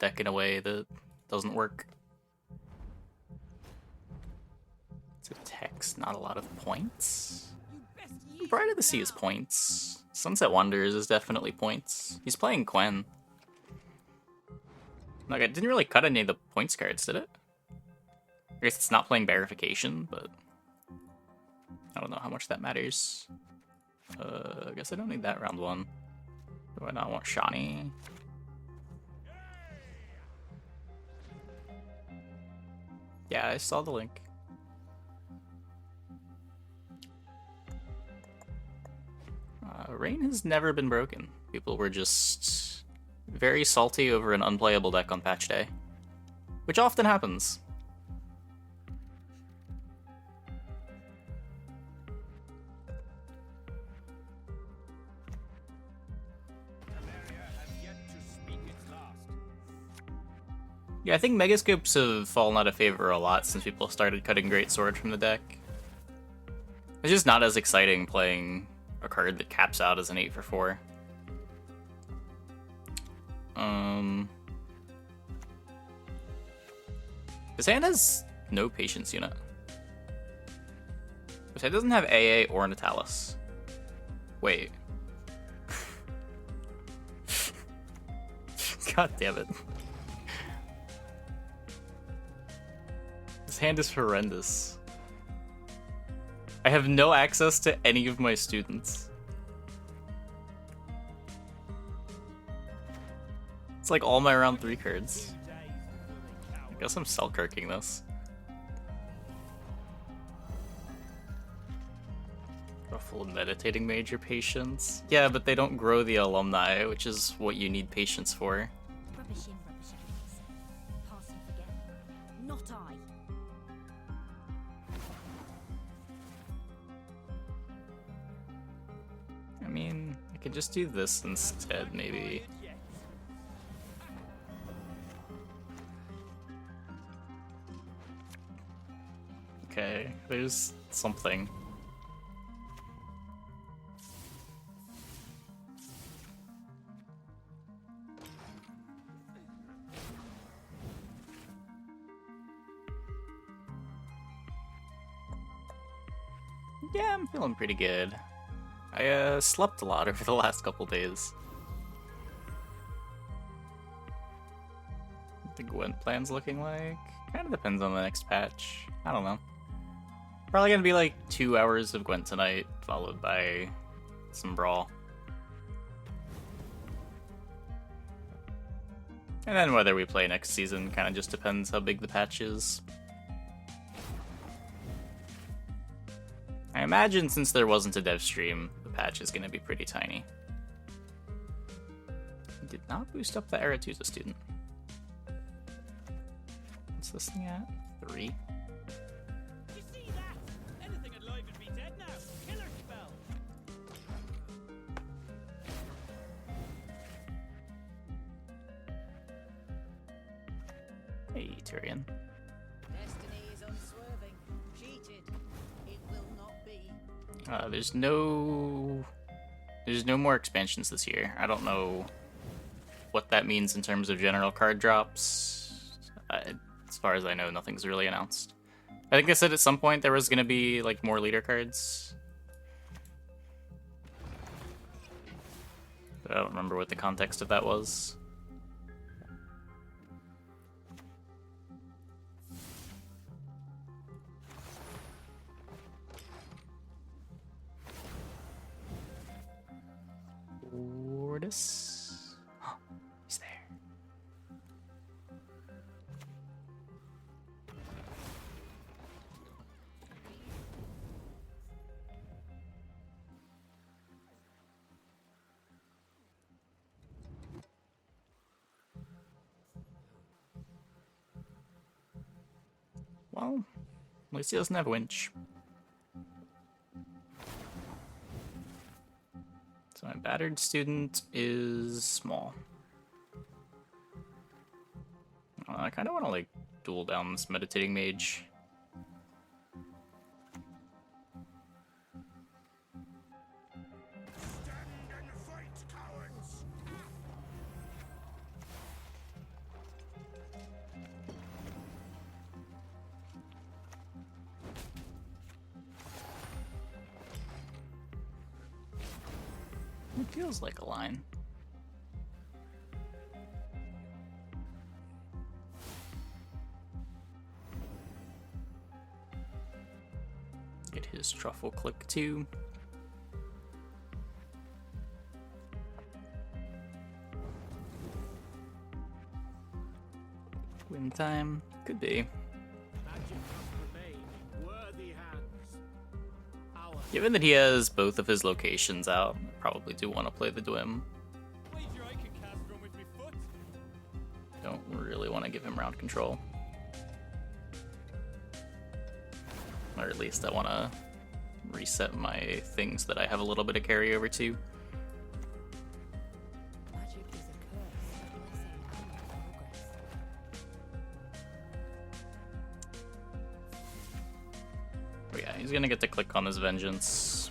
deck in a way that doesn't work. So text, not a lot of points. Bride of the Sea is points. Sunset Wonders is definitely points. He's playing Gwen. Like, it didn't really cut any of the points cards, did it? I guess it's not playing Verification, but I don't know how much that matters. I guess I don't need that round one. Do I not want Shani? Yeah, I saw the link. Rain has never been broken. People were just very salty over an unplayable deck on patch day, which often happens. Yeah, I think Megascopes have fallen out of favor a lot since people started cutting Great Sword from the deck. It's just not as exciting playing a card that caps out as an 8 for 4. His hand has no Patience unit. His hand doesn't have AA or Natalis. Wait. God damn it. His hand is horrendous. I have no access to any of my students. It's like all my round 3 cards. I guess I'm self-kirking this. Truffle and Meditating Mage are patience. Yeah, but they don't grow the Alumni, which is what you need patience for. Rubbish in, rubbish out. Pass and forget. Not I. I mean, I could just do this instead, maybe. Okay, there's something. Yeah, I'm feeling pretty good. I slept a lot over the last couple days. What the Gwent plan's looking like? Kind of depends on the next patch. I don't know. Probably gonna be like 2 hours of Gwent tonight, followed by some Brawl. And then whether we play next season kind of just depends how big the patch is. I imagine since there wasn't a dev stream, the patch is going to be pretty tiny. Did not boost up the Aretusa student. What's this thing at? 3? You see that? Anything alive would be dead now. Killer spell. Hey, Tyrion. Destiny is unswerving. Cheated. It will not be. There's no more expansions this year. I don't know what that means in terms of general card drops. As far as I know, nothing's really announced. I think they said at some point there was going to be like more leader cards. But I don't remember what the context of that was. Lord-Triss. Oh, he's there. Well, at least he doesn't have a winch. So my battered student is small. I kind of want to like duel down this Meditating Mage. It feels like a line. Get his truffle click too. Win time? Could be. Magic must remain in worthy hands. Our Given that he has both of his locations out, I probably do want to play the Dwim. wager I can cast from with me foot. Don't really want to give him round control. Or at least I want to reset my things that I have a little bit of carryover to. Magic is a curse, a blessing, and progress. Oh yeah, he's gonna get to click on his vengeance.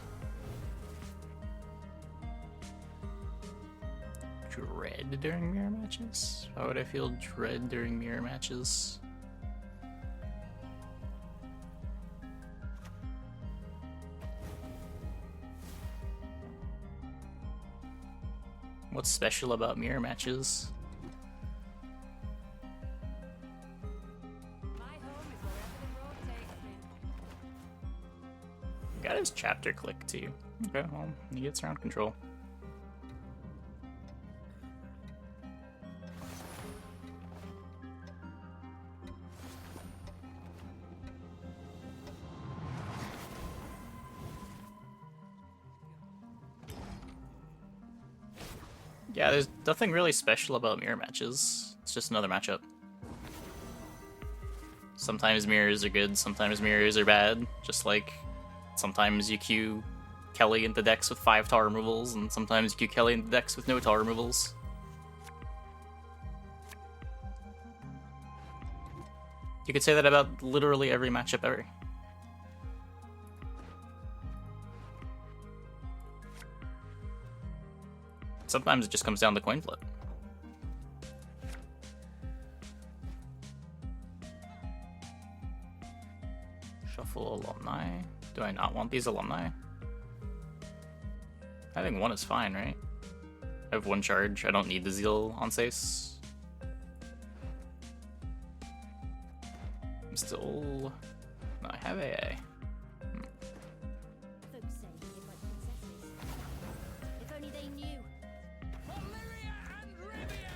Dread during mirror matches? Why would I feel dread during mirror matches? What's special about mirror matches? My home is wherever the road takes me. Got his chapter click too. Okay, well, he gets around control. Yeah, there's nothing really special about mirror matches. It's just another matchup. Sometimes mirrors are good, sometimes mirrors are bad. Just like sometimes you queue Kelly into decks with 5 tar removals, and sometimes you queue Kelly into decks with no tar removals. You could say that about literally every matchup ever. Sometimes it just comes down to coin flip. Shuffle alumni. Do I not want these alumni? I think 1 is fine, right? I have 1 charge. I don't need the Zeal on Sace. I'm still... No, I have AA. Folks say they live like princesses. If only they knew. Valyria and Rivia!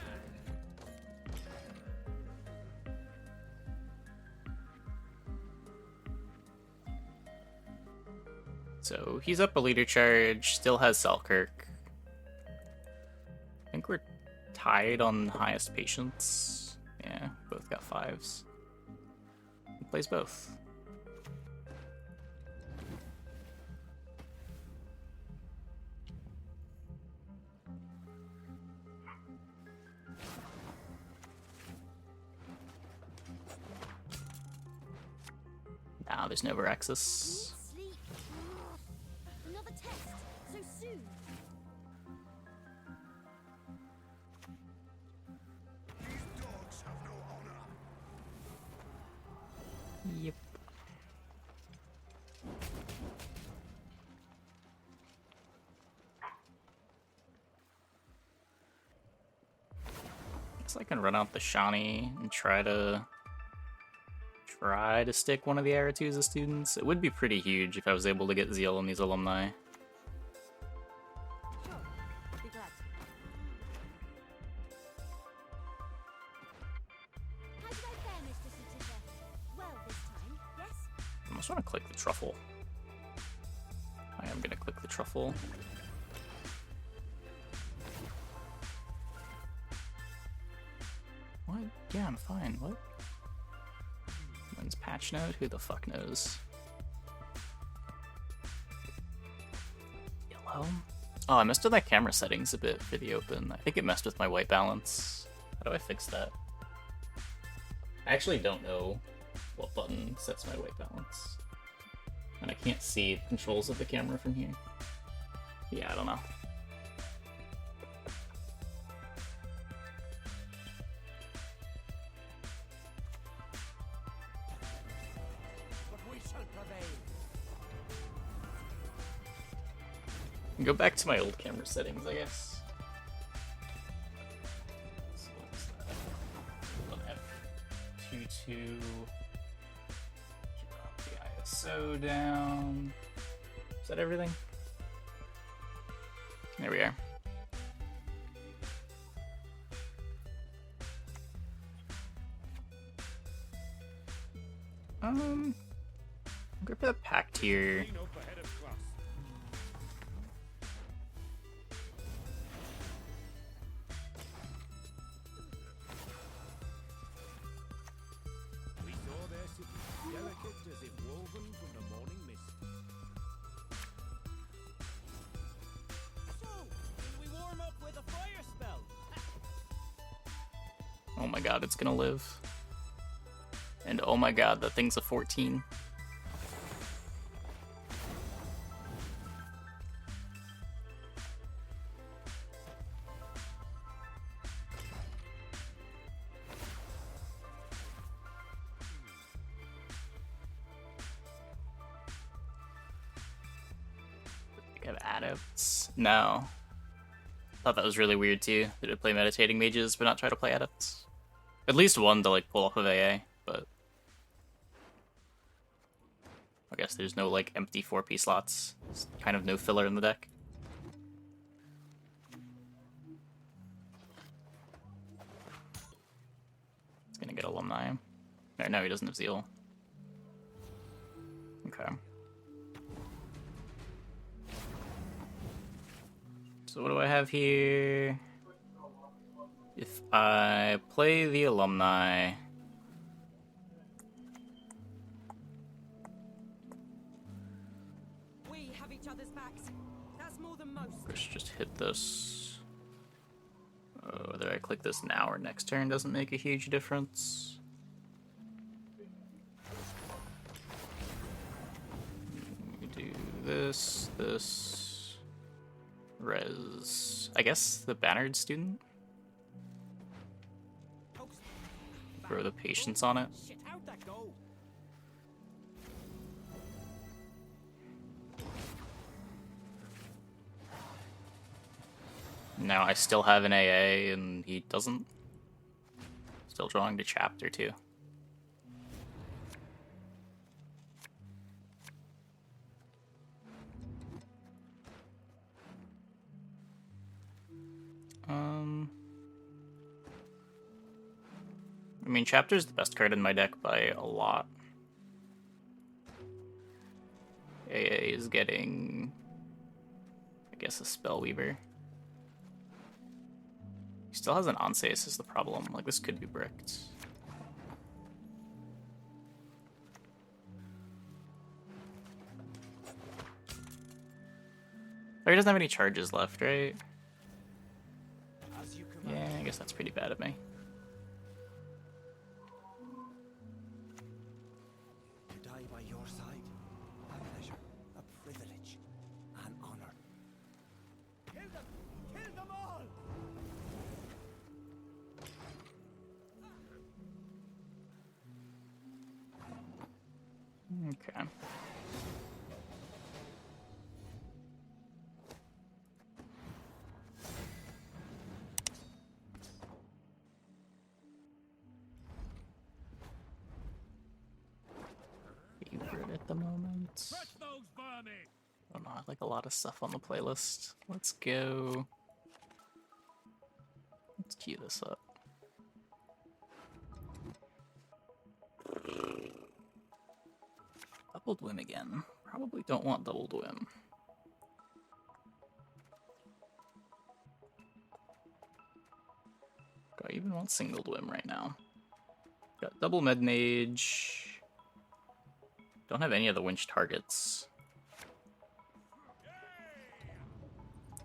So he's up a leader charge, still has Selkirk. I think we're tied on highest patience. Yeah, both got 5s. He plays both. Now there's no Veraxis. Sleep. Another test. So soon. Yep. Guess I can run out the Shani and try to stick one of the Aratus as students. It would be pretty huge if I was able to get Zeal on these alumni. Sure. Be glad to. How did I fare, Mr. Citizen? Well, this time, yes? I just want to click the truffle. I am gonna click the truffle. What? Yeah, I'm fine. What? When's patch node? Who the fuck knows? Yellow? Oh, I messed with my camera settings a bit for the open. I think it messed with my white balance. How do I fix that? I actually don't know what button sets my white balance. And I can't see the controls of the camera from here. Yeah, I don't know. But we shall prevail. Go back to my old camera settings, I guess. So what's that? F22. Drop the ISO down. Is that everything? There we are. Go for the pack tier. Clean up ahead of class. We saw their city, delicate as if woven from the morning mist. So, we warm up with a fire spell. Oh my god, it's gonna live. And oh my god, that thing's a 14. Have adepts? No. Thought that was really weird too. That it play Meditating Mages but not try to play adepts. At least one to like pull off of AA, but I guess there's no like empty 4P slots. It's kind of no filler in the deck. It's gonna get Alumni. No, he doesn't have Zeal. Okay. So what do I have here? If I play the Alumni... We have each other's backs. That's more than most. Let's just hit this. Whether I click this now or next turn doesn't make a huge difference. We do this, res. I guess the bannered student? Throw the patience on it. Shit, how'd that go? Now I still have an AA and he doesn't. Still drawing to chapter too. I mean, chapter's the best card in my deck by a lot. AA is getting, I guess, a Spellweaver. He still has an Anseis is the problem. Like, this could be bricked. Oh, he doesn't have any charges left, right? As you command. Yeah, I guess that's pretty bad of me. To die by your side, a pleasure, a privilege, an honor. Kill them! Kill them all! Okay. Favorite at the moment. Touch those vermin! I don't know, I like a lot of stuff on the playlist. Let's go. Let's queue this up. Double Dwim again. Probably don't want double Dwim. Do I even want single Dwim right now? Got double Med Mage. Don't have any of the winch targets.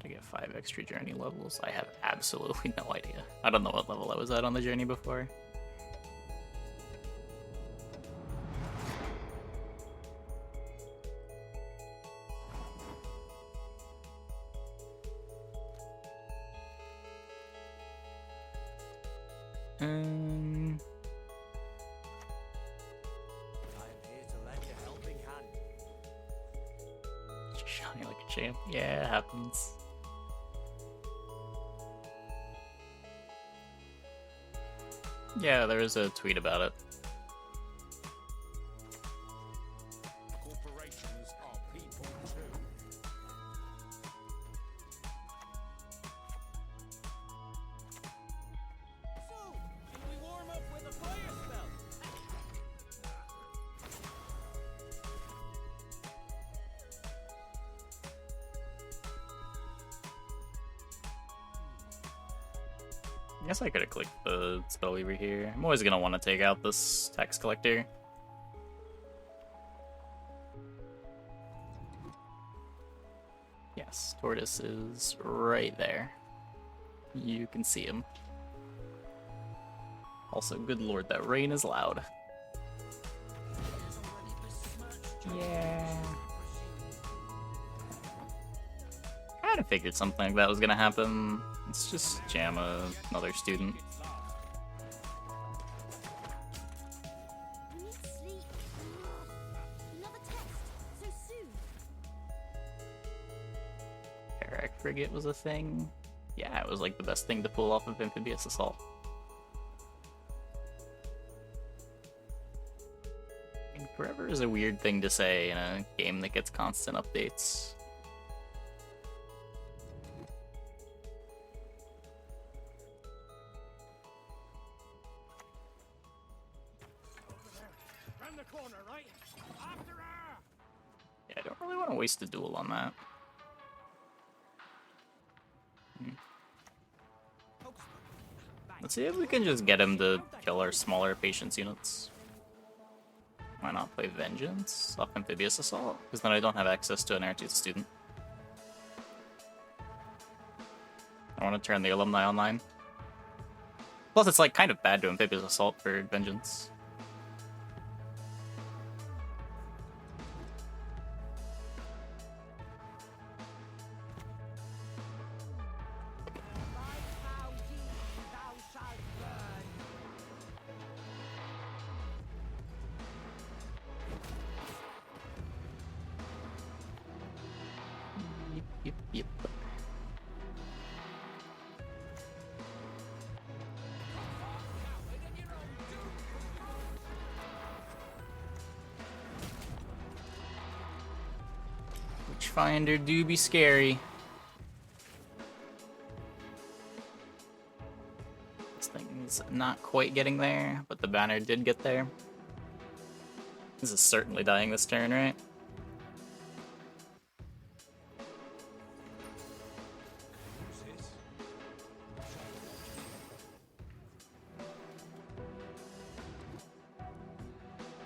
I get 5 extra journey levels. I have absolutely no idea. I don't know what level I was at on the journey before. shame. Yeah, it happens. Yeah, there was a tweet about it. Corporations are people too. So, can we warm up with a fire spell? I guess I could have clicked the spell weaver here. I'm always gonna want to take out this tax collector. Yes, Tortoise is right there. You can see him. Also, good lord, that rain is loud. Yeah. Kind of figured something like that was gonna happen. Let's just jam another student. You need sleep. Another test. So soon. Carrack Frigate was a thing. Yeah, it was like the best thing to pull off of Amphibious Assault. I mean, forever is a weird thing to say in a game that gets constant updates. Round the corner, right? After her! Yeah, I don't really want to waste a duel on that. Let's see if we can just get him to kill our smaller patience units. Why not play Vengeance off Amphibious Assault? Because then I don't have access to an Air-2 student. I want to turn the Alumni online. Plus, it's like kind of bad to Amphibious Assault for Vengeance. Yep. Witchfinder do be scary. This thing's not quite getting there, but the banner did get there. This is certainly dying this turn, right?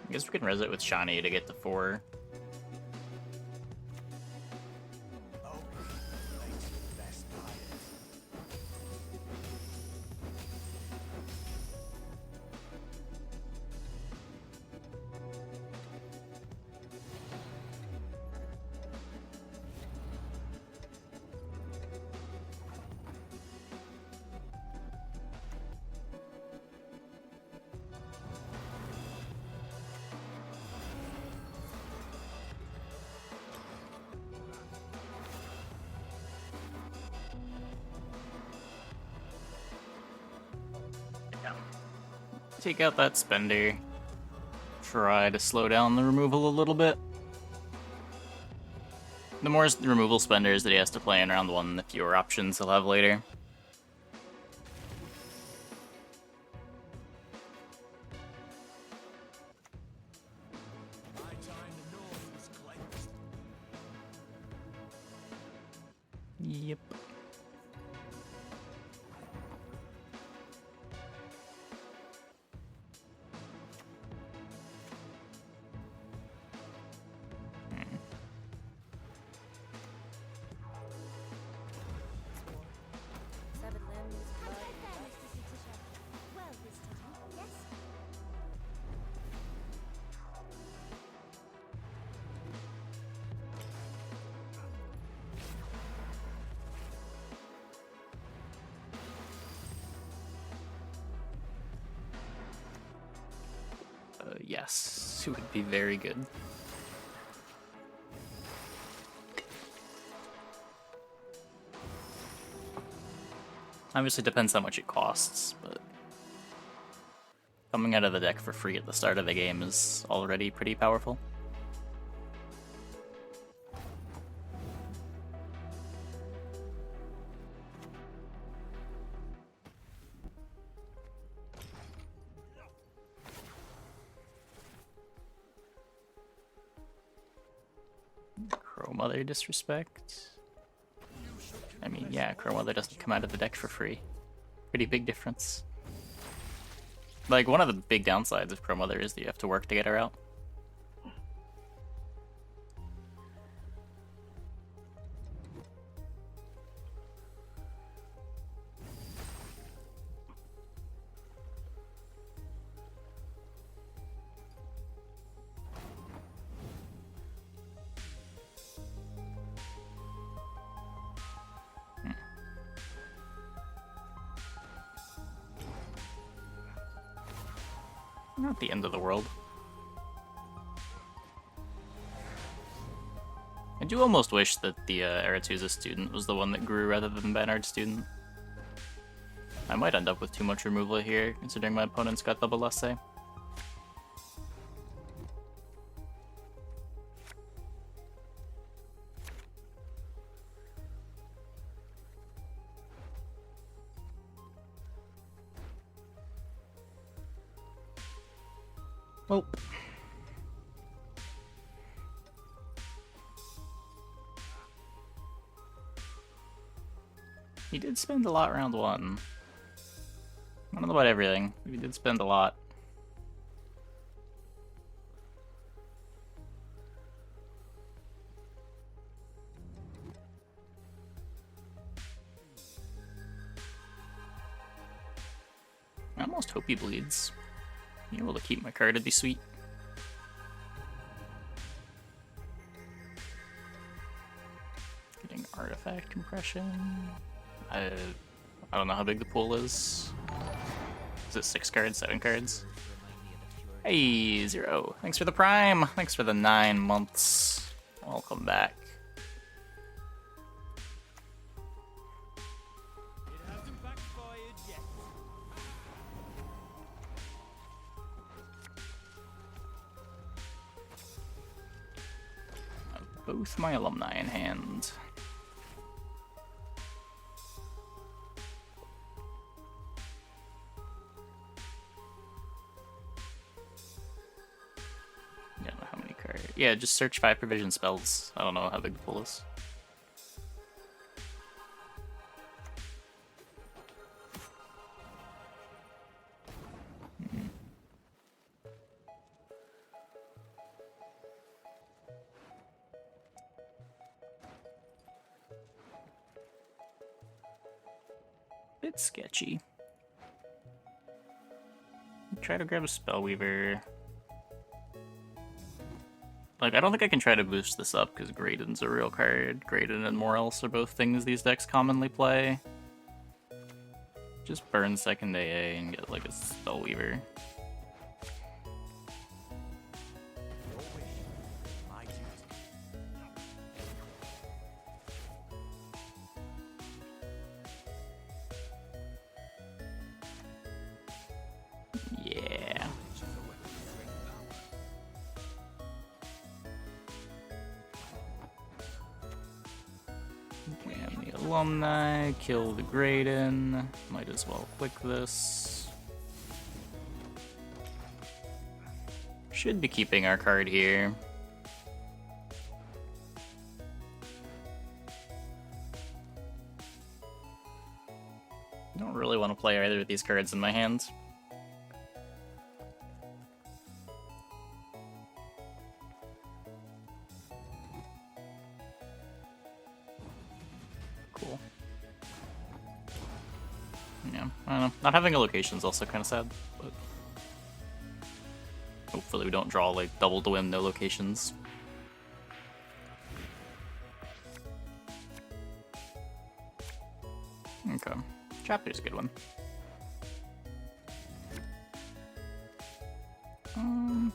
I guess we can res it with Shani to get to 4. Take out that spender. Try to slow down the removal a little bit. The more removal spenders that he has to play in round 1, the fewer options he'll have later. Yep. Severed limbs, blood, well this time, yes? Yes, it would be very good. Obviously depends how much it costs, but coming out of the deck for free at the start of the game is already pretty powerful. Crow Mother disrespect. I mean, yeah, Crow Mother doesn't come out of the deck for free. Pretty big difference. Like, one of the big downsides of Crow Mother is that you have to work to get her out. Not the end of the world. I do almost wish that the Aretuza student was the one that grew rather than Bernard's student. I might end up with too much removal here, considering my opponent's got double essay. Oh. He did spend a lot round one. I don't know about everything, but he did spend a lot. I almost hope he bleeds. Being able to keep my card would be sweet. Getting artifact compression. I don't know how big the pool is. Is it 6 cards, 7 cards? Hey, 0. Thanks for the prime. Thanks for the 9 months. Welcome back. It hasn't backfired yet. I have both my alumni in hand. Yeah, just search 5 provision spells. I don't know how big the pool is. Bit sketchy. Try to grab a Spellweaver. Like, I don't think I can try to boost this up because Graydon's a real card. Graydon and Morels are both things these decks commonly play. Just burn second AA and get like a Spellweaver. Your wish, my duty. Yeah. Damn the Alumni, kill the Graydon. Might as well click this. Should be keeping our card here. Don't really want to play either of these cards in my hand. Cool. Yeah, I don't know. Not having a location is also kind of sad, but hopefully we don't draw like double Dwim, no locations. Okay. Chapter's a good one. I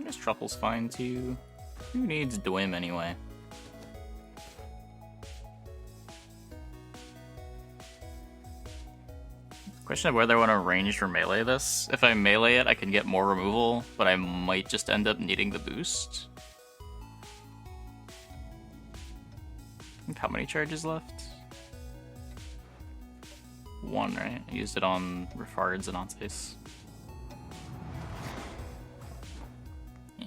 guess Truffle's fine too. Who needs Dwim anyway? Question of whether I want to ranged or melee this. If I melee it, I can get more removal, but I might just end up needing the boost. How many charges left? 1, right? I used it on Rifards and Antes. Yeah.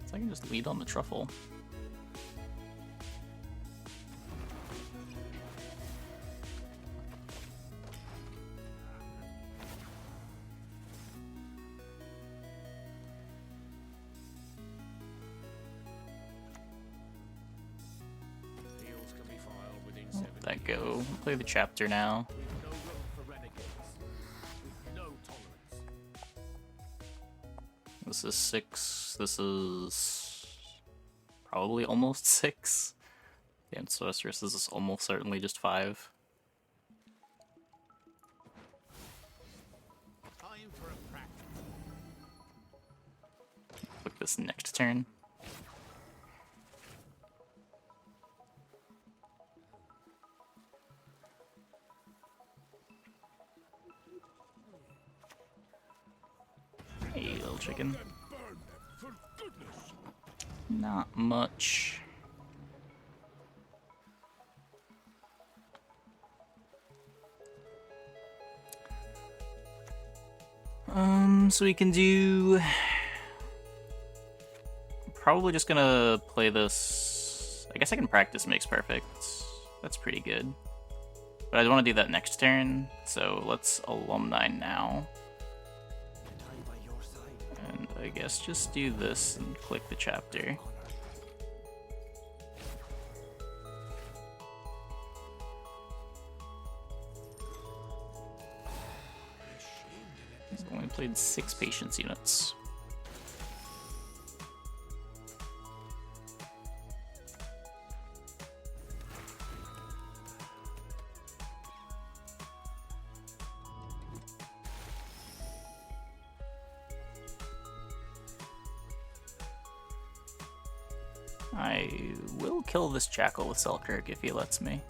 So I can just lead on the truffle. Let that go. I'll play the chapter now. This is 6. This is probably almost 6. Damn, Sorceress, this is almost certainly just 5. Click this next turn. Hey, little chicken. Not much. So we can do... Probably just gonna play this... I guess I can practice Makes Perfect. That's pretty good. But I want to do that next turn, so let's Alumni now. And I guess just do this and click the chapter. He's only played 6 patience units. I will kill this jackal with Selkirk if he lets me.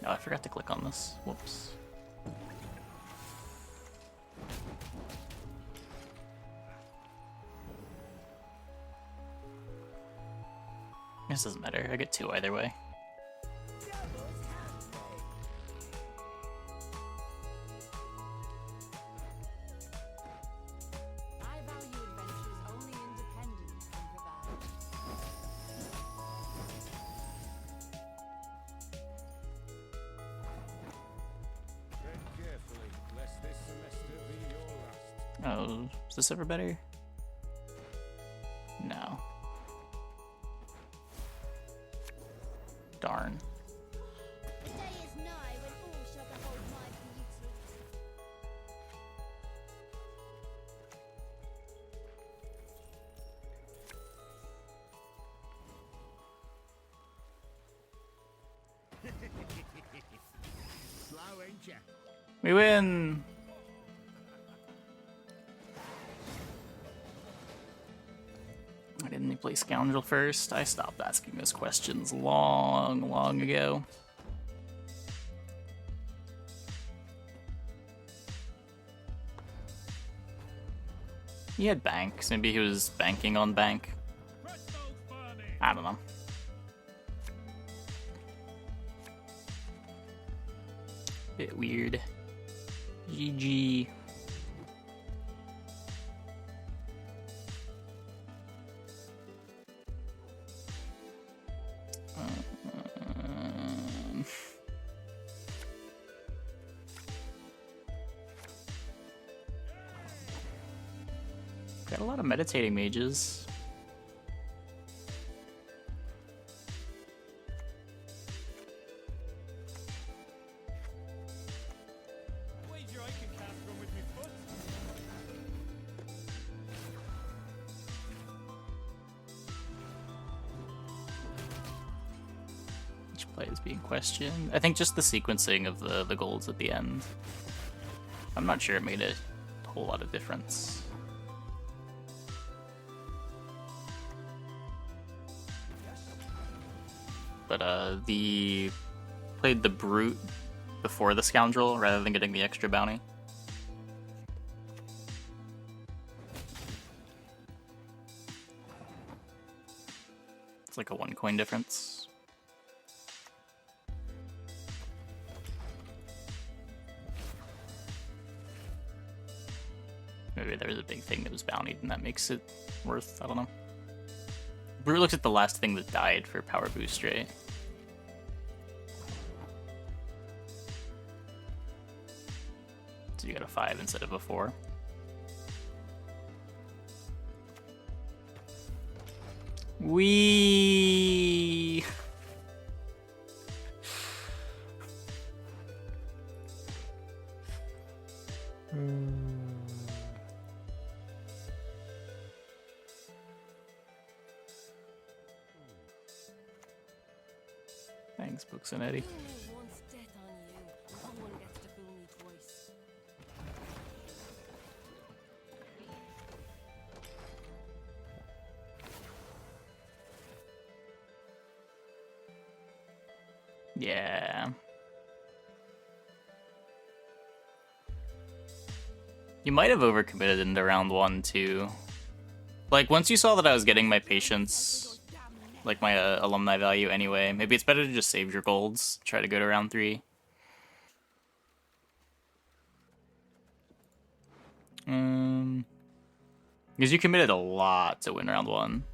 Oh, I forgot to click on this. Whoops. This doesn't matter. I get 2 either way. Oh, is this ever better? No. Darn. The day is nigh when all shall behold my beauty. Slow, ain't ya? We win! Why didn't he play Scoundrel first? I stopped asking those questions long ago. He had banks. Maybe he was banking on bank. I don't know. Bit weird. GG. Got a lot of Meditating Mages. Which play is being questioned? I think just the sequencing of the golds at the end. I'm not sure it made a whole lot of difference. But played the Brute before the Scoundrel rather than getting the extra bounty. It's like a 1 coin difference. Maybe there was a big thing that was bountied and that makes it worth, I don't know. Brute looks at the last thing that died for power boost, right? So you got a 5 instead of a 4. Wee. Thanks, Books and Eddie. Once death on you, no one gets to fool me twice. Yeah. You might have overcommitted into round 1 too. Like, once you saw that I was getting my patience, like my alumni value anyway, maybe it's better to just save your golds, try to go to round 3. Because you committed a lot to win round 1.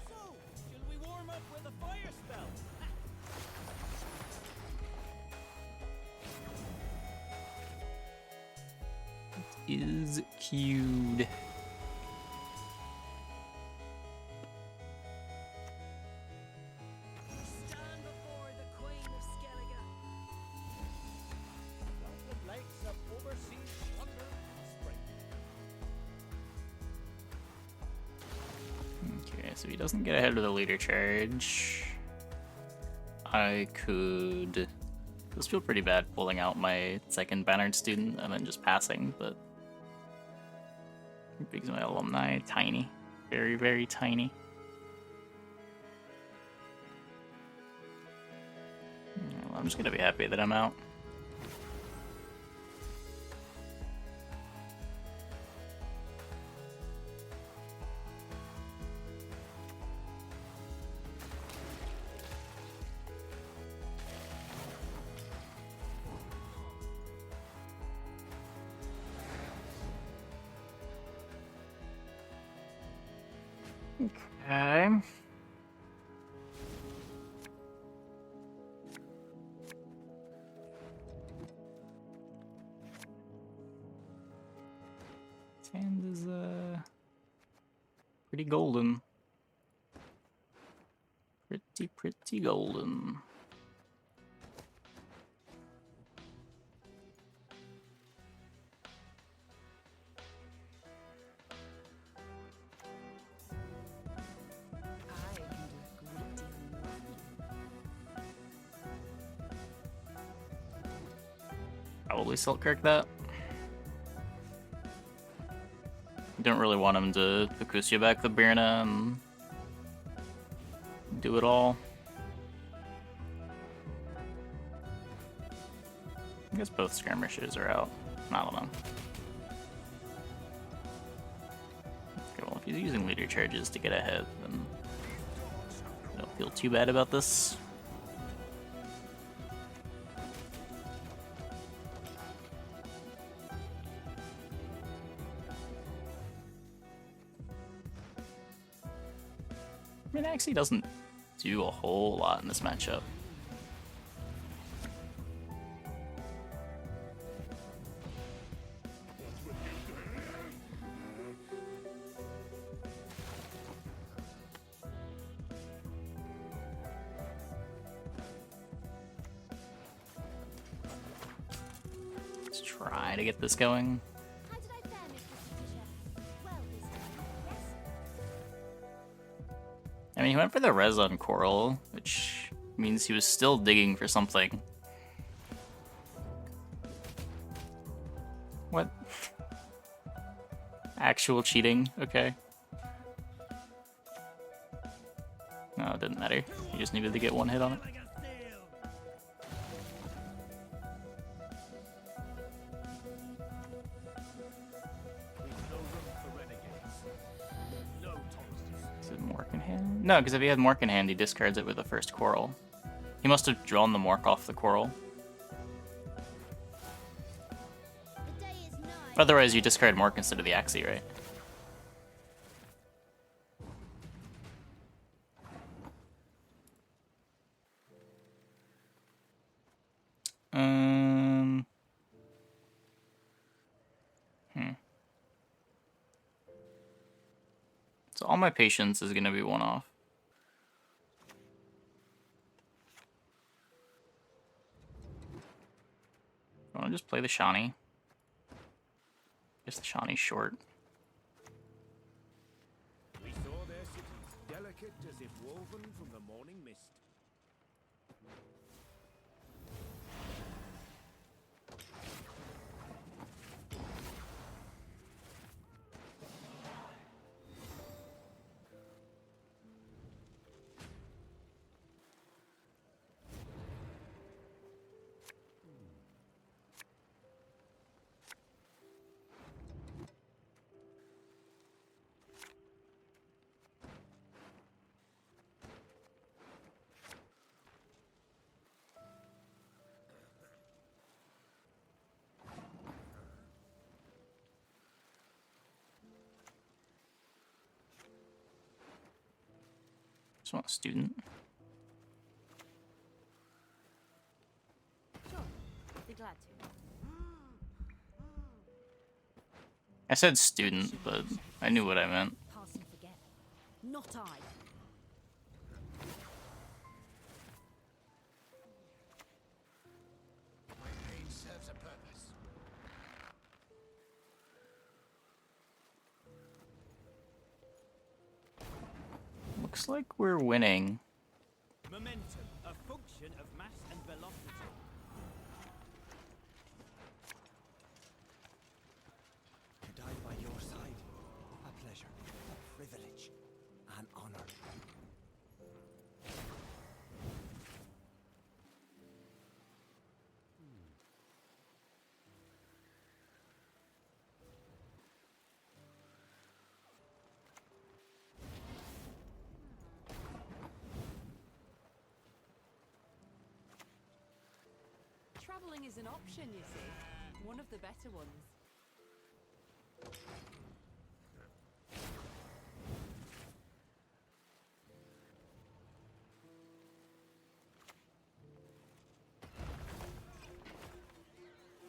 So, shall we warm up with a fire spell? Is queued. Stand before the Queen of Skellige. The lights of overseas wonder and spring. Okay, so he doesn't get ahead of the leader charge. I could... This feels pretty bad pulling out my second bannered student and then just passing, but... Because my alumni tiny. Very, very tiny. Yeah, well, I'm just gonna be happy that I'm out. Okay. Hand is pretty golden. Pretty golden. I can do a great deal more for you. Probably Siltkirk that. Don't really want him to Bakusia back the Birna and do it all. I guess both skirmishes are out. I don't know. Okay, well, if he's using leader charges to get ahead, then I don't feel too bad about this. I mean, actually doesn't do a whole lot in this matchup. Let's try to get this going. How did I fare, Mistress Patricia? Well this time, yes? mean, he went for the res on Coral, which means he was still digging for something. What? Actual cheating? Okay. No, it didn't matter. He just needed to get one hit on it. Is it Mork in hand? No, because if he had Mork in hand, he discards it with the first Coral. He must have drawn the Mork off the Coral. Otherwise, you discard Mork instead of the Axie, right? So all my patience is gonna be one off. I wanna just play the Shani. Guess the Shani's short. We saw their cities, delicate as if woven from the morning mist. Just want a student. Sure, be glad to. I said student, but I knew what I meant. Pass and forget. Not I. My pain serves a purpose. Looks like we're winning. Momentum, a function of mass and velocity. To die by your side, a pleasure, a privilege, an honor. Traveling is an option, you see. One of the better ones.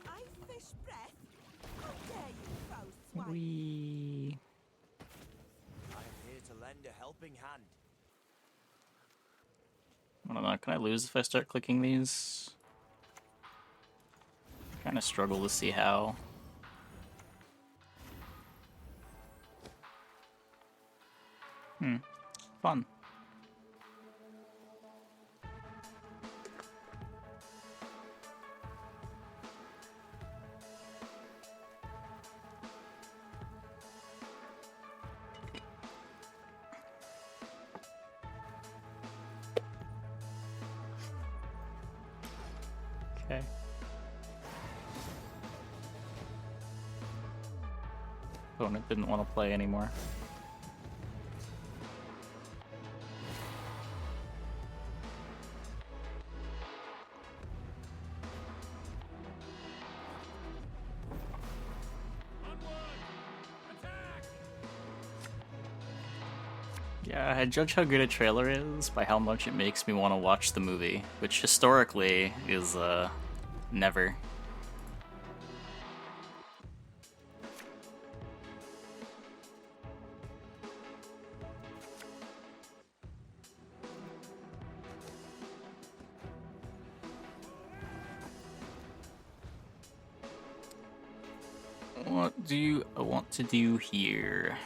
I fish breath? How dare you, foul swine? We I am here to lend a helping hand. I don't know. Can I lose if I start clicking these? Kind of struggle to see how. Fun. Okay. Opponent didn't want to play anymore. Yeah, I judge how good a trailer is by how much it makes me want to watch the movie, which historically is never. What do I want to do here?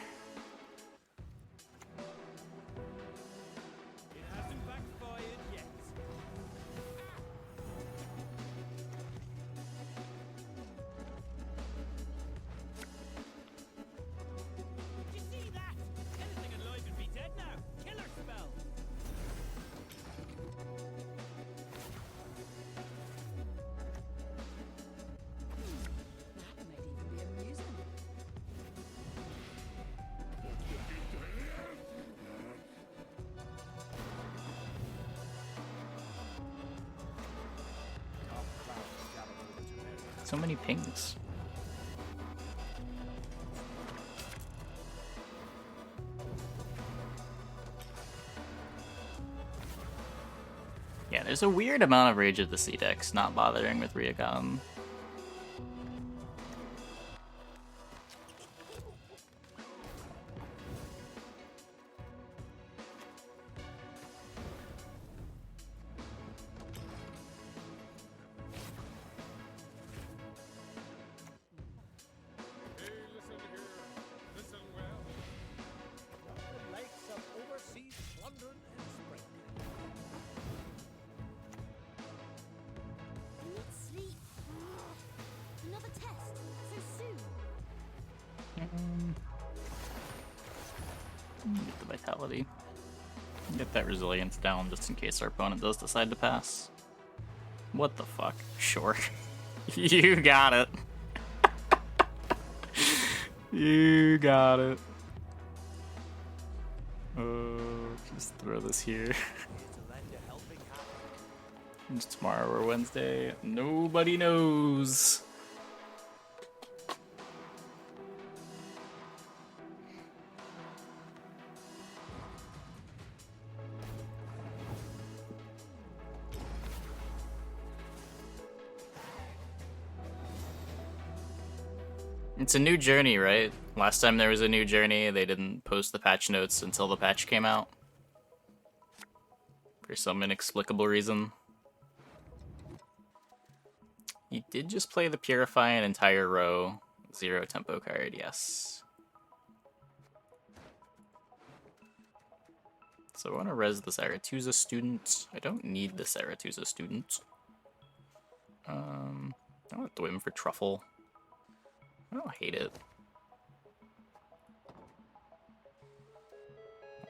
so many pings? Yeah, there's a weird amount of Rage of the Sea decks not bothering with Ryugan. The likes of overseas plundering and sprinkling. You need sleep. Another test. So soon. Get the vitality. Get that resilience down just in case our opponent does decide to pass. What the fuck? Sure. You got it. You got it. Just throw this here. To lend a helping hand. It's tomorrow or Wednesday. Nobody knows. It's a new journey, right? Last time there was a new journey, they didn't post the patch notes until the patch came out. For some inexplicable reason. You did just play the Purify an entire row. 0 tempo card, yes. So I want to res the Saratusa student. I don't need the Saratusa student. I want Dwim for Truffle. I don't hate it.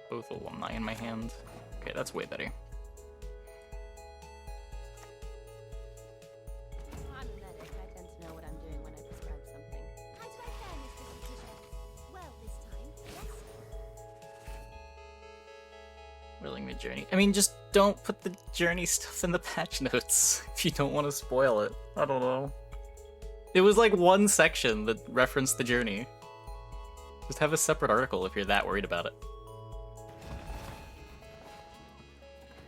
Both Alumni in my hand. Okay, that's way better. I'm a medic. I tend to know what I'm doing when I prescribe something. How did I fare, Mr. Petition? Well, this time, yes? Willing the journey. I mean, just don't put the journey stuff in the patch notes if you don't want to spoil it. I don't know. It was like one section that referenced the journey. Just have a separate article if you're that worried about it.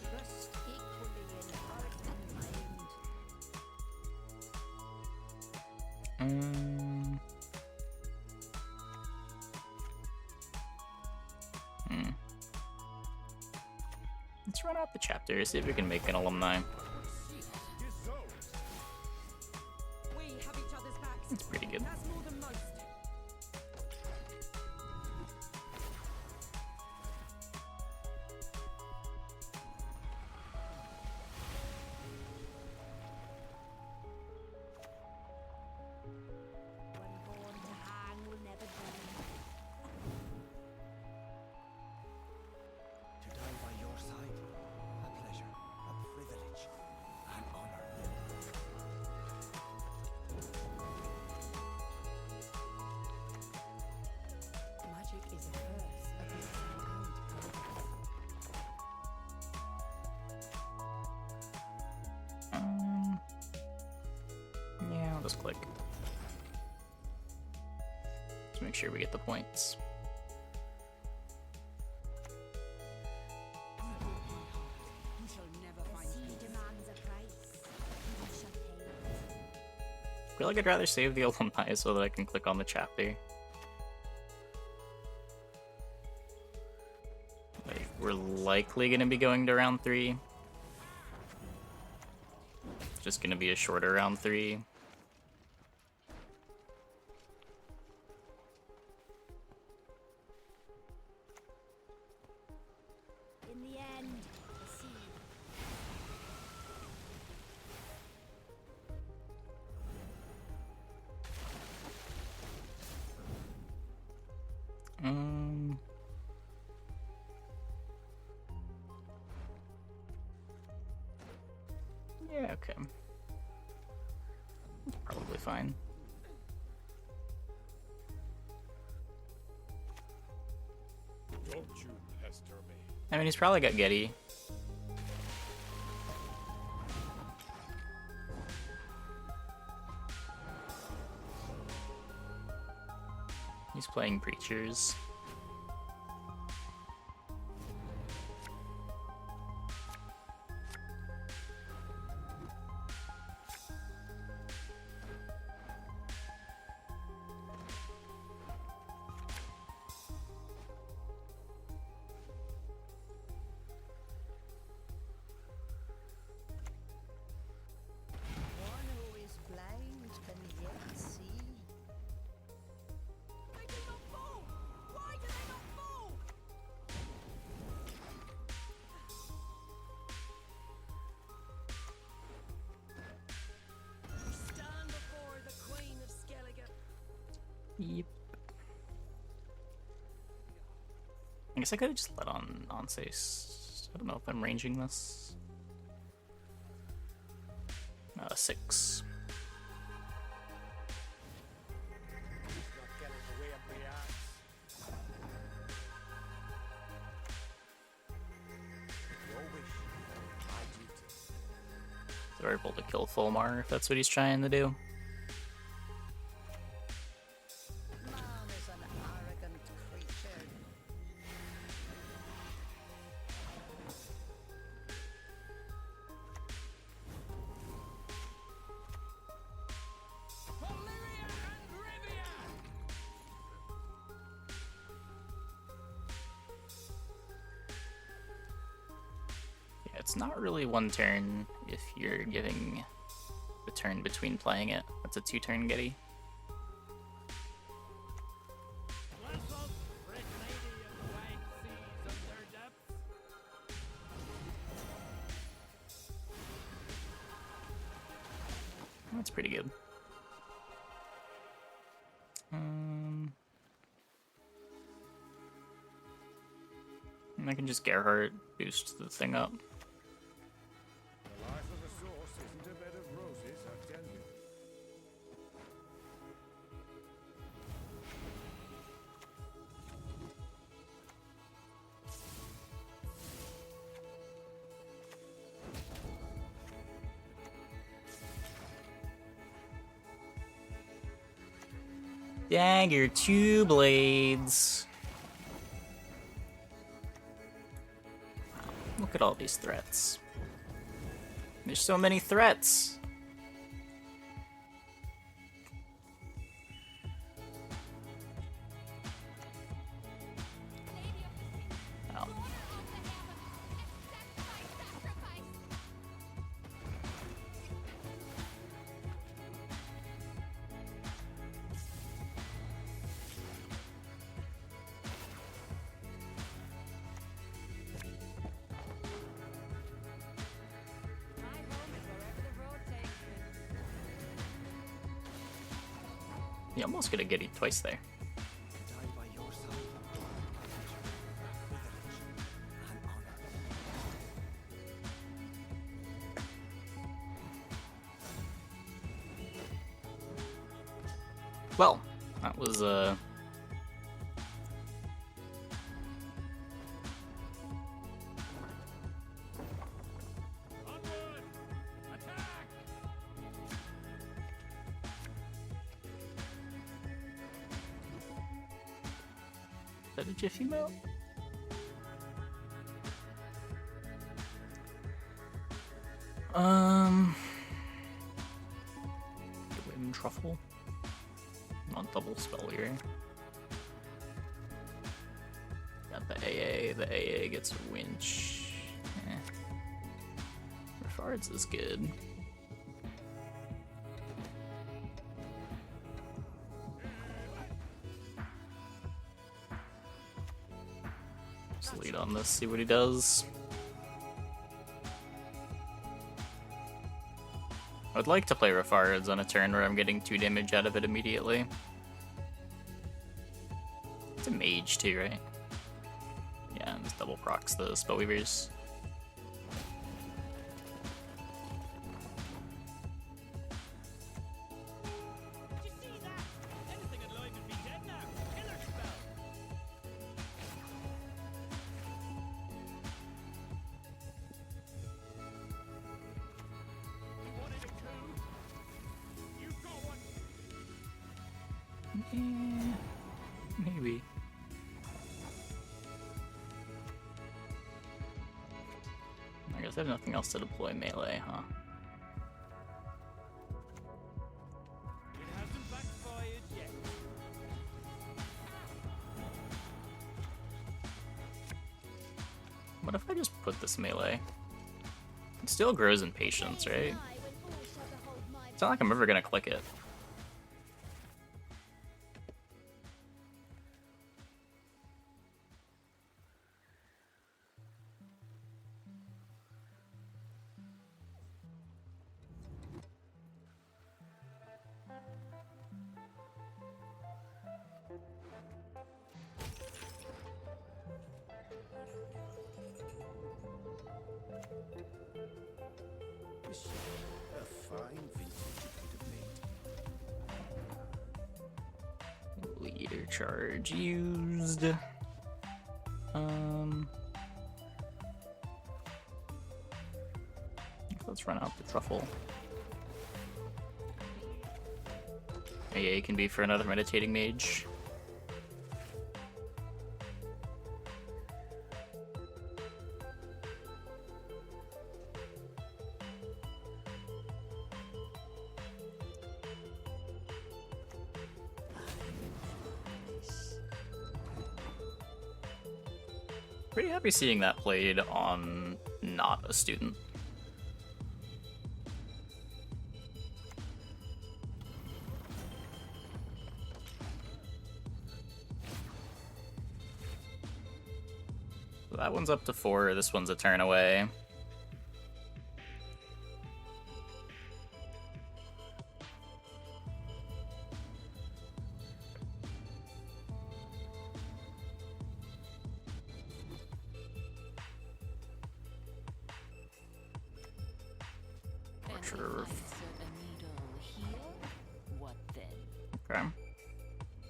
Trust equally in heart and mind. Let's run out the chapter, see if we can make an alumni. We have each other's backs. That's pretty good. That's more than most. One born to hang will never die. To die by your side, a pleasure, a privilege, an honor. Magic is a curse against Yeah, I'll just click. Let's make sure we get the points. You shall never The find sea peace. demands a price. You shall pay it. I feel like I'd rather save the alumni so that I can click on the chapter. Like, we're likely going to be going to round 3. It's just going to be a shorter round 3. In the end, the sea. Yeah, okay. That's probably fine. Don't you pester me. I mean, he's probably got Getty. He's playing Preachers. One who is blind can yet see. They do not fall! Why do they not fall? We stand before the Queen of Skellige. Yep. I guess I could have just let on Onsace. I don't know if I'm ranging this. 6. Not getting away of the axe. Your wish, my duty. So we're able to kill Fulmar if that's what he's trying to do. Man is an arrogant creature. Yeah, it's not really one turn if you're giving the turn between playing it. That's a 2-turn Getty. That's pretty good. And I can just Gerhardt boost the thing up. The life of a source isn't a bed of roses, I tell you. Dagger 2 blades. Look at all these threats. There's so many threats. Oh. My home is wherever the road takes me. You almost get a Getty twice there. Die by your side. A privilege, an honor. Well, that was Is that a Jiffy Melt? Dwimveandra Truffle. Not double spell here. Got the AA. The AA gets a winch. Refards is good. Just lead on this, see what he does. I would like to play Refards on a turn where I'm getting 2 damage out of it immediately. It's a mage too, right? Yeah, and this double procs the Spellweavers. Did you see that? Anything alive would be dead now. Killer spell. You wanted a coup? You got one. I guess I have nothing else to deploy melee, huh? It hasn't backfired yet. What if I just put this melee? It still grows in patience, right? It's not like I'm ever gonna click it. A fine vintage you could have made. Leader charge used. Let's run out the truffle. AA can be for another meditating mage. Pretty happy seeing that played on not a student. So that one's up to 4, this one's a turn away. Okay.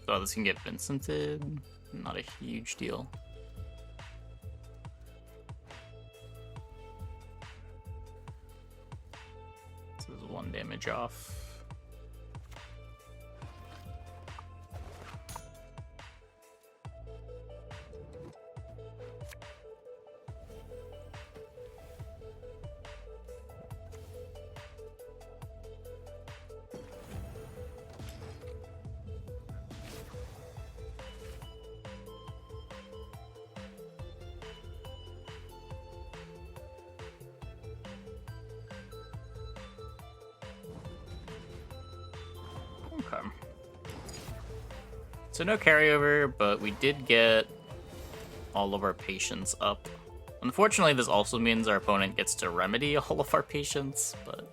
So this can get Vincented. Not a huge deal. This is 1 damage off. Okay. So no carryover, but we did get all of our patience up. Unfortunately, this also means our opponent gets to remedy all of our patience, but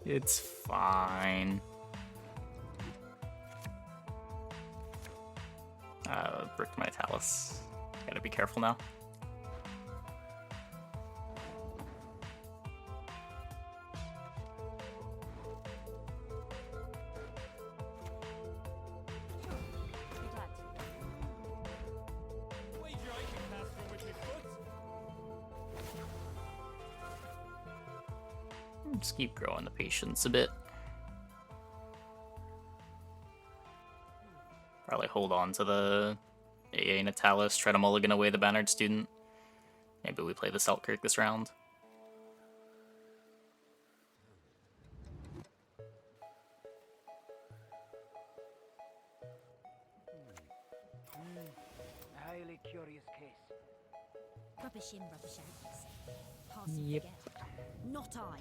it's fine. Bricked my talus. Gotta be careful now. Just keep growing the patience a bit. Probably hold on to the AA Natalis, try to mulligan away the Bannered Student. Maybe we play the Selkirk this round. Highly curious case. Rubbish in, rubbish out. Pass and Yep. forget. Not I.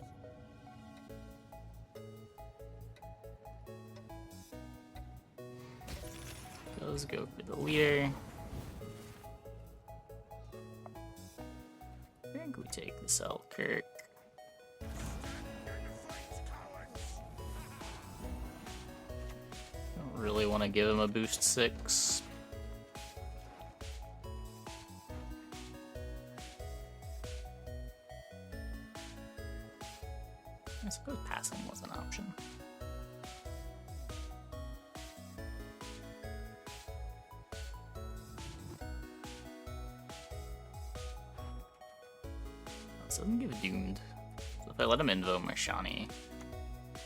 Let's go for the leader. I think we take the Selkirk. Don't really want to give him a boost 6. I suppose passing was an option. This doesn't give doomed. So if I let him invo my Shani,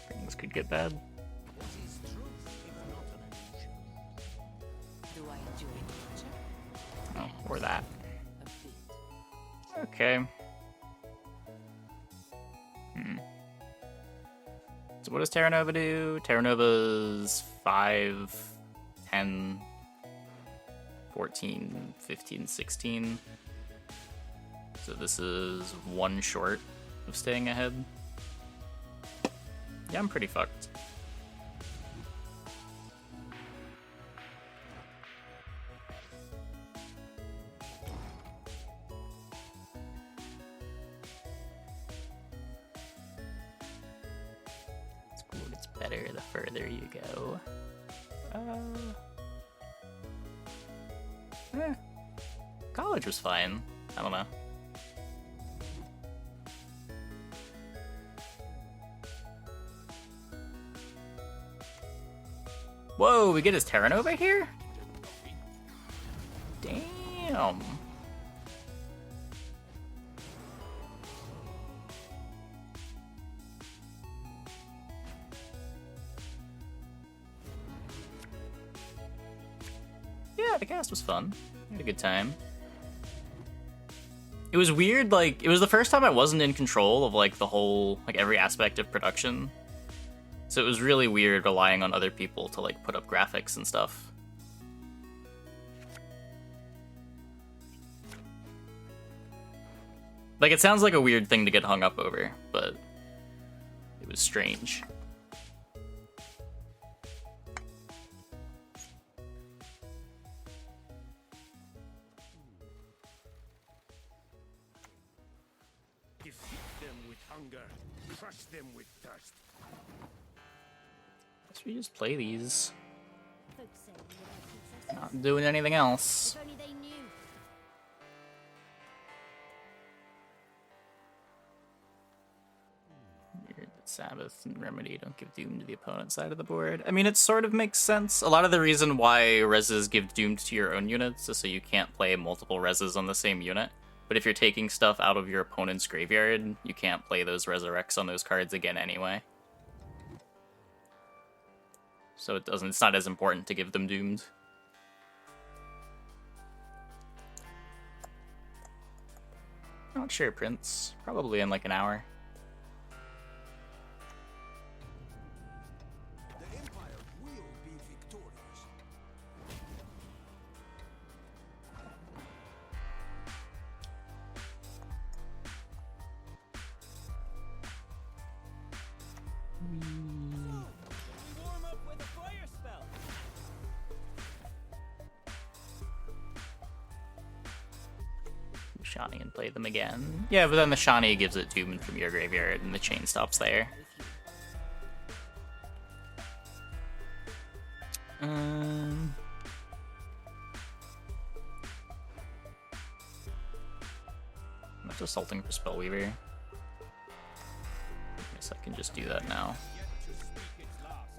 things could get bad. What is truth if not an illusion? Do I enjoy nature? Oh, or that. A bit. Okay. So what does Terra Nova do? Terra Nova's 5, 10, 14, 15, 16. So this is 1 short of staying ahead. Yeah, I'm pretty fucked. School gets better the further you go. College was fine. I don't know. Whoa, we get his Terra Nova here? Damn. Yeah, the cast was fun. I had a good time. It was weird, like, it was the first time I wasn't in control of, like, the whole, like, every aspect of production. So it was really weird relying on other people to, like, put up graphics and stuff. Like, it sounds like a weird thing to get hung up over, but it was strange. Defeat them with hunger, crush them with thirst. Guess we just play these. Folks say we live our successes. Not doing anything else. If only they knew. Weird that Sabbath and Remedy don't give Doom to the opponent's side of the board. I mean, it sort of makes sense. A lot of the reason why reses give Doom to your own units is so you can't play multiple reses on the same unit. But if you're taking stuff out of your opponent's graveyard, you can't play those resurrects on those cards again anyway. So it's not as important to give them Doomed. Not sure, Prince. Probably in like an hour. The Empire will be victorious. Warm up with a fire spell. Shani and play them again. Yeah, but then the Shani gives it Doom from your graveyard and the chain stops there. I'm just assaulting for Spellweaver. I guess I can just do that now. Yet to speak its last.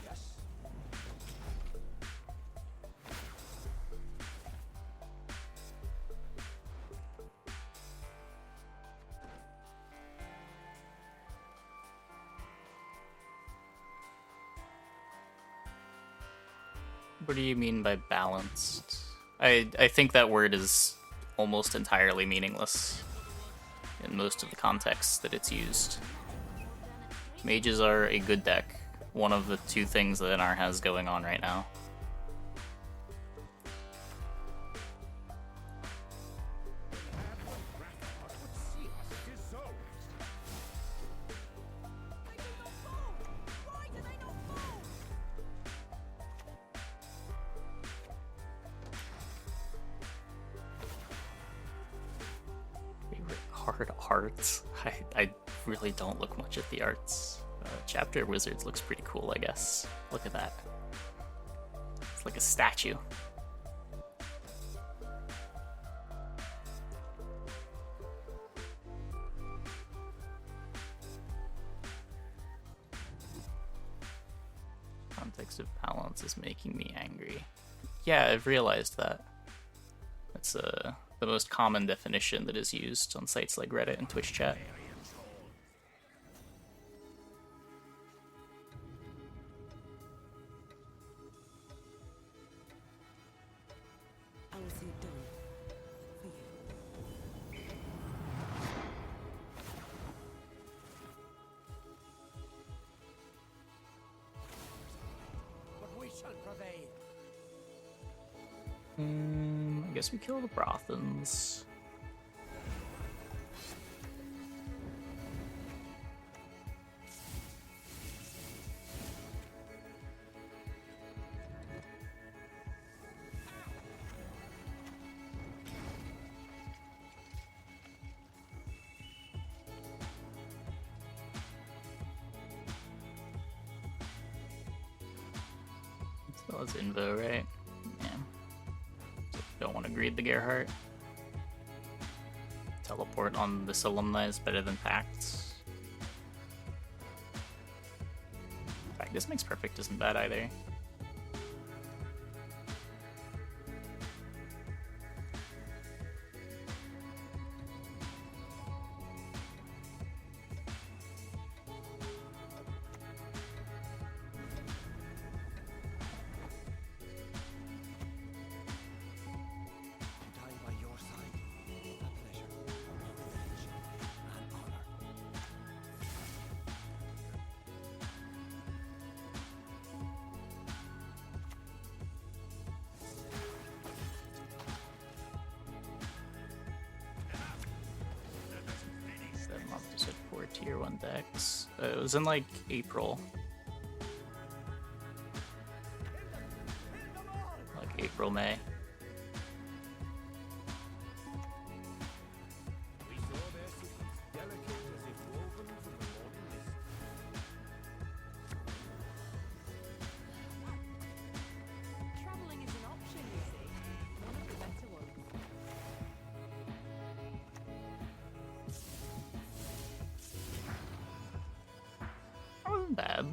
Yes. What do you mean by balanced? I think that word is almost entirely meaningless in most of the contexts that it's used. Mages are a good deck. One of the 2 things that NR has going on right now. Why do they not fall? Favorite card arts? I really don't look much at the arts. Chapter Wizards looks pretty cool, I guess. Look at that. It's like a statue. Context of balance is making me angry. Yeah, I've realized that. That's the most common definition that is used on sites like Reddit and Twitch chat. I guess we kill the Brothans. Still has Invo, right? Yeah. So don't want to greed the Gerhardt. Teleport on this Alumni is better than Pacts. In fact, this makes perfect isn't bad either. To die by your side, a pleasure, a privilege, an honor. That month just had 4 tier 1 decks. It was in like April. Like April, May. We saw their secrets, delicate as if woven from the morning mist. Traveling is an option, you see. One of the better ones. That wasn't bad.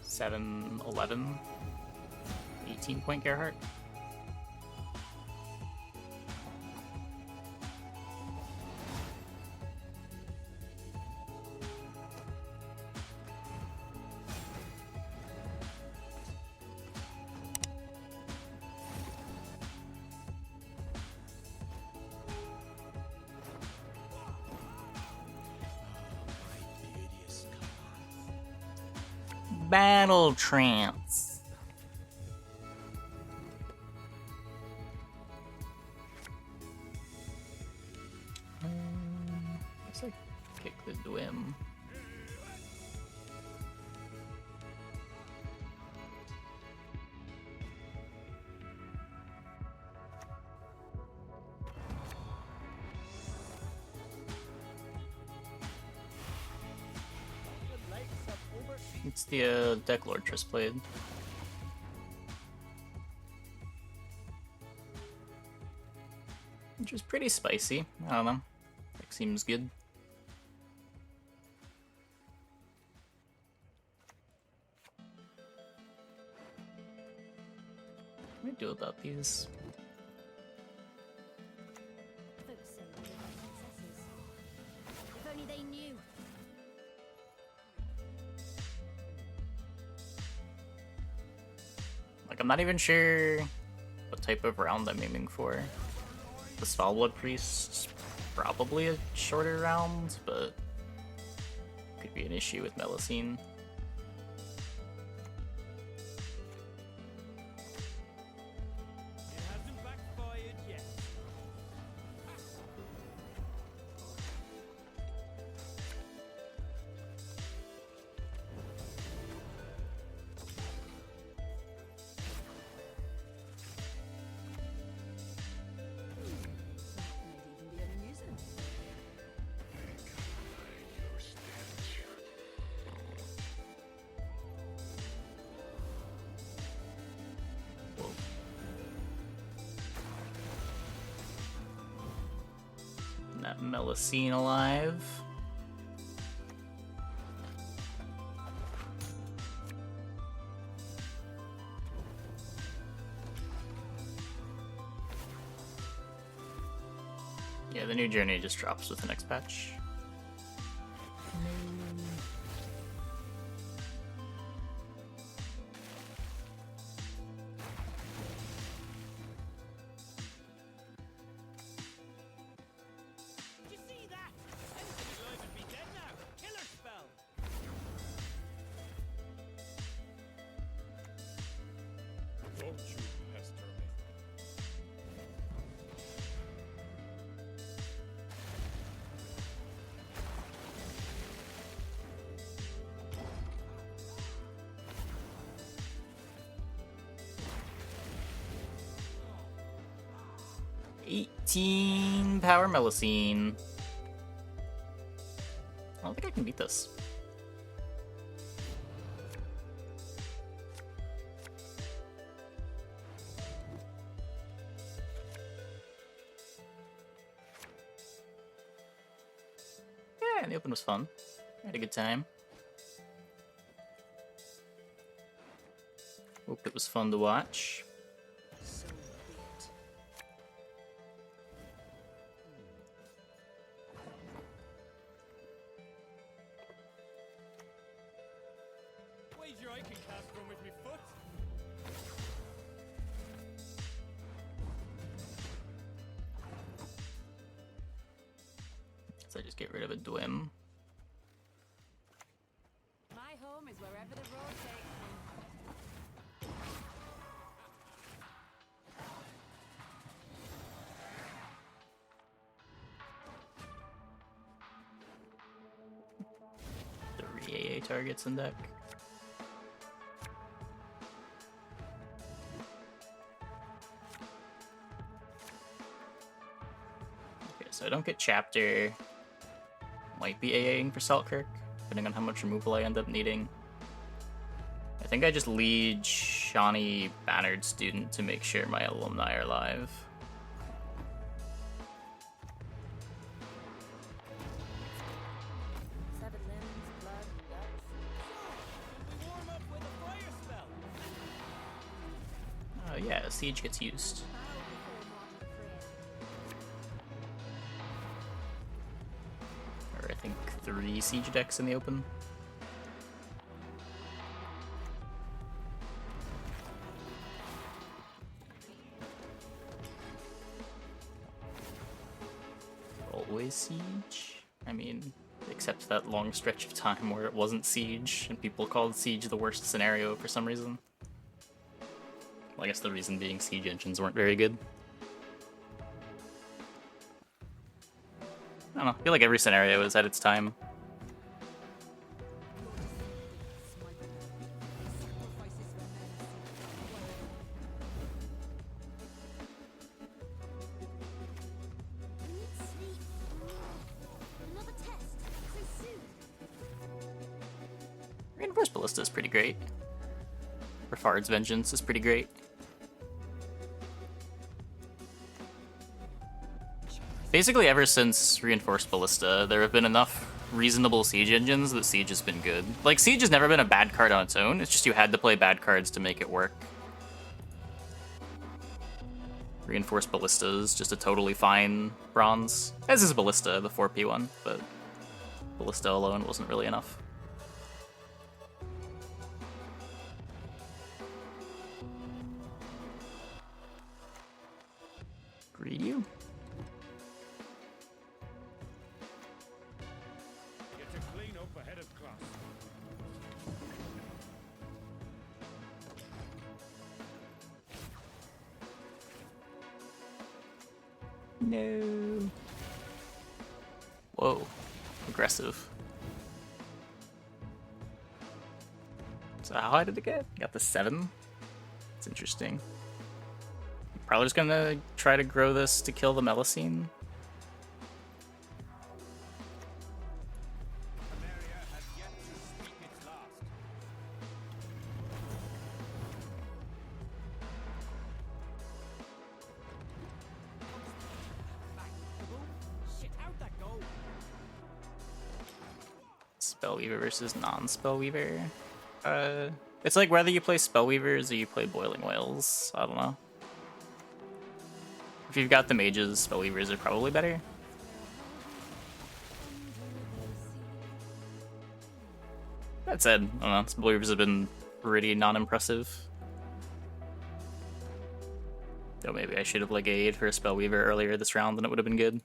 7, 11, 18 point Gerhardt. Beauteous Battle Trance. Let's like kick the Dwim. The lights have overseen. It's the deck Lord-Triss played. Which is pretty spicy. I don't know. Deck seems good. What do we do about these? Folks say we live like princesses. If only they knew. Like, I'm not even sure what type of round I'm aiming for. The Svalbard Priest's probably a shorter round, but could be an issue with Melusine. It hasn't backfired yet. Maybe even be amusing. Whoa. That Melusine alive. Yeah, the new journey just drops with the next patch. Did you see that? Anything alive would be dead now. Killer spell. Fortune has terminated. 18 power Melusine. I don't think I can beat this. Yeah, the open was fun. I had a good time. Hope it was fun to watch. So be it. Wager I can cast one with me foot. So I just get rid of a Dwim. My home is wherever the road takes me. Three AA targets in deck. Okay, so I don't get Chapter. Might be AAing for Saltkirk, depending on how much removal I end up needing. I think I just lead Shawnee Bannered Student to make sure my alumni are alive. Severed limbs, blood, guts. We warm up with a fire spell. Oh yeah, Siege gets used. Bow before mortal prayer. Or I think 3 Siege decks in the open. Always Siege? I mean, except that long stretch of time where it wasn't Siege, and people called Siege the worst scenario for some reason. Well, I guess the reason being Siege engines weren't very good. I don't know, I feel like every scenario is at its time. I need sleep. Another test. So soon. Reinforced Ballista is pretty great. Rafard's Vengeance is pretty great. Basically, ever since Reinforced Ballista, there have been enough reasonable Siege engines that Siege has been good. Like, Siege has never been a bad card on its own, it's just you had to play bad cards to make it work. Reinforced Ballista is just a totally fine bronze, as is Ballista, the 4P one, but Ballista alone wasn't really enough. Greet you? Get to clean up ahead of class. No. Whoa. Aggressive. So how high did it get? Got the 7? It's interesting. Probably just gonna try to grow this to kill the Melusine. Area has yet to speak its last. Shit, how'd that go? Spellweaver versus non-Spellweaver. It's like whether you play Spellweavers or you play Boiling Whales. I don't know. If you've got the mages, Spellweavers are probably better. That said, I don't know, Spellweavers have been pretty non-impressive. Though maybe I should have like AA'd for a Spellweaver earlier this round and it would have been good.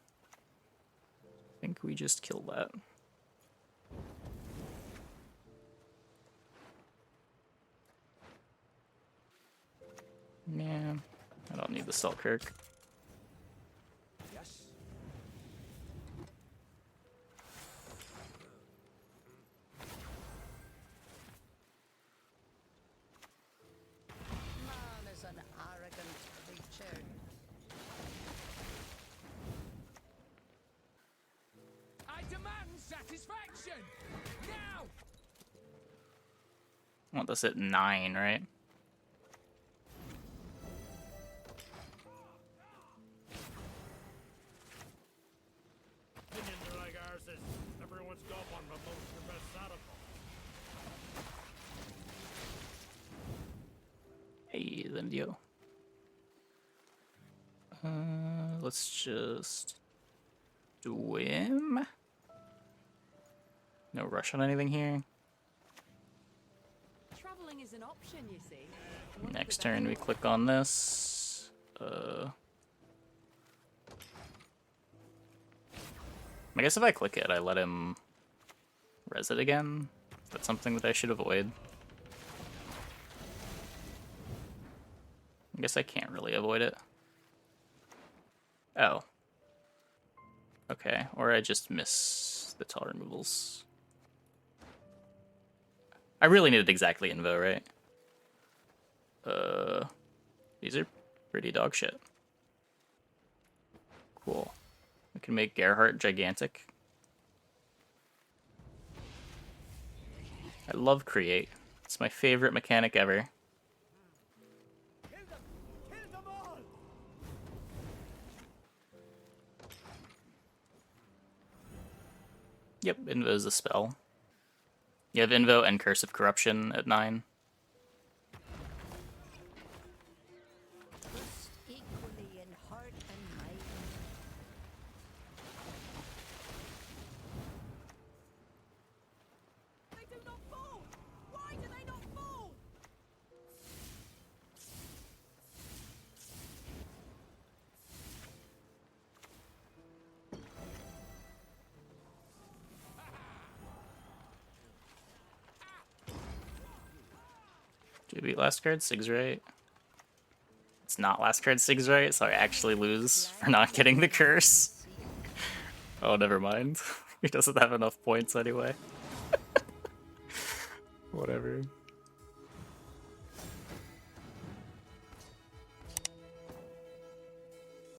I think we just killed that. Yeah, I don't need the Selkirk. Yes. Man is an arrogant creature. satisfaction! Now! I want this at 9, right? Opinions are like ours is everyone's got one, but most are best satisfied. Hey, then yo. Let's just Dwim. No rush on anything here. Traveling is an option, you see. One of the Next better turn we ones. click on this. I guess if I click it, I let him res it again. That's something that I should avoid. I guess I can't really avoid it. Oh. Okay, or I just miss the tall removals. I really needed exactly Invo, right? These are pretty dog shit. Cool. We can make Gerhardt gigantic. I love create. It's my favorite mechanic ever. Kill them! Kill them all! Yep, Invo is a spell. You have Invo and Curse of Corruption at 9. Trust equally in heart and mind. They do not fall! Why do they not fall? Do we beat last card? Sig's right. It's not last card Sig's right, so I actually lose for not getting the curse. Oh, never mind. He doesn't have enough points anyway. Whatever.